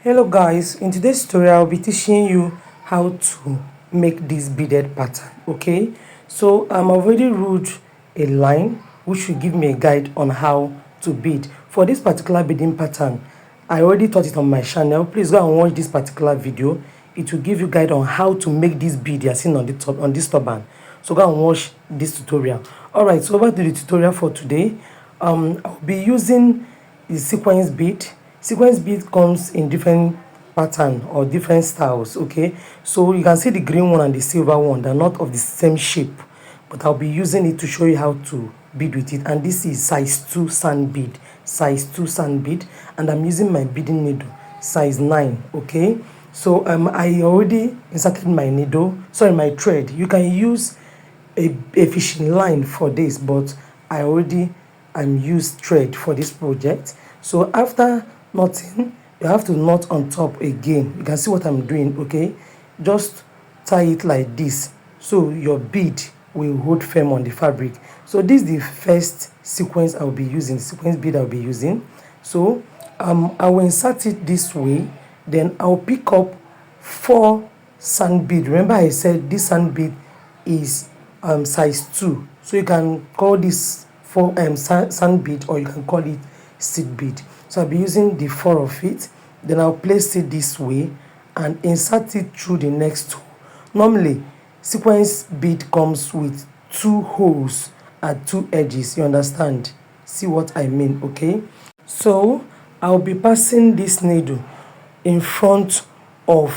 Hello guys, in today's tutorial I'll be teaching you how to make this beaded pattern. Okay, so I've already ruled a line which will give me a guide on how to bead for this particular beading pattern. I already taught it on my channel. Please go and watch this particular video. It will give you guide on how to make this bead you're seeing on the top on this turban. So go and watch this tutorial. All right, so over to the tutorial for today. I'll be using the sequence bead. Sequence bead comes in different pattern or different styles. Okay, so you can see the green one and the silver one, they're not of the same shape, but I'll be using it to show you how to bead with it. And this is size 2 sand bead, size 2 sand bead, and I'm using my beading needle size 9. Okay, so I already inserted my needle, sorry, my thread. You can use a fishing line for this, but I already used thread for this project. So after knotting, you have to knot on top again. You can see what I'm doing. Okay, just tie it like this so your bead will hold firm on the fabric. So this is the first sequence I'll be using, sequence bead I'll be using. So I will insert it this way, then I'll pick up 4 sand bead. Remember I said this sand bead is size 2, so you can call this 4 sand bead, or you can call it seed bead. So I'll be using the 4 of it, then I'll place it this way and insert it through the next hole. Normally sequence bead comes with 2 holes at 2 edges, you understand? See what I mean? Okay, so I'll be passing this needle in front of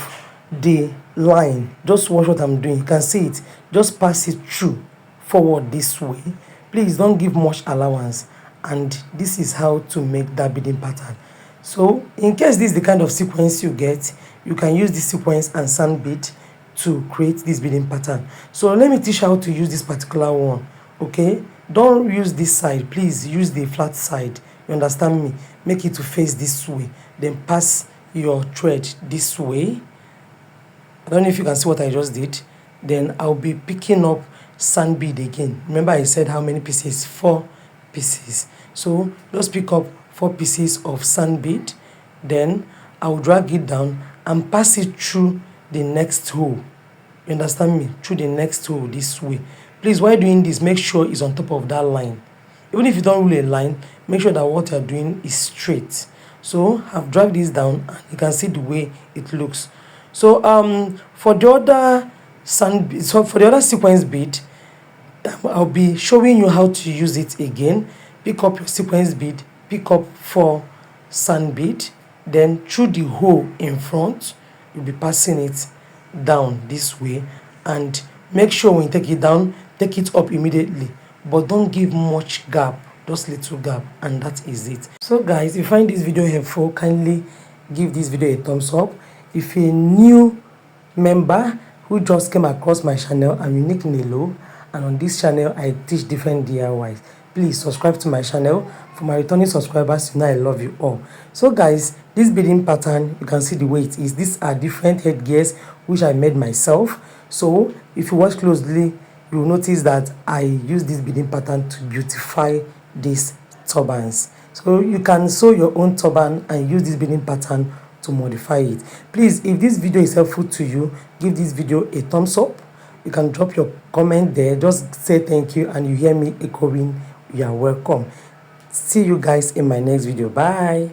the line. Just watch what I'm doing. You can see it. Just pass it through forward this way. Please don't give much allowance. And this is how to make that beading pattern. So in case this is the kind of sequence you get, you can use this sequence and sand bead to create this beading pattern. So let me teach you how to use this particular one. Okay, don't use this side, please use the flat side. You understand me? Make it to face this way, then pass your thread this way. I don't know if you can see what I just did. Then I'll be picking up sand bead again. Remember I said how many pieces? 4 pieces. So just pick up 4 pieces of sand bead, then I'll drag it down and pass it through the next hole. You understand me? Through the next hole this way. Please, while doing this, make sure it's on top of that line. Even if you don't rule a line, make sure that what you're doing is straight. So I've dragged this down and you can see the way it looks. So for the other sequence bead, I'll be showing you how to use it again. Pick up your sequence bead, pick up 4 sand bead, then through the hole in front, you'll be passing it down this way. And make sure when you take it down, take it up immediately, but don't give much gap, just little gap, and that is it. So guys, if you find this video helpful, kindly give this video a thumbs up. If you're a new member who just came across my channel, I'm Unique Nilo, and on this channel I teach different DIYs. Please subscribe to my channel. For my returning subscribers, you know I love you all. So guys, this beading pattern, you can see the way it is. These are different headgears which I made myself. So if you watch closely, you will notice that I use this beading pattern to beautify these turbans. So you can sew your own turban and use this beading pattern to modify it. Please, if this video is helpful to you, give this video a thumbs up. You can drop your comment there, just say thank you, and you hear me echoing, you are welcome. See you guys in my next video. Bye.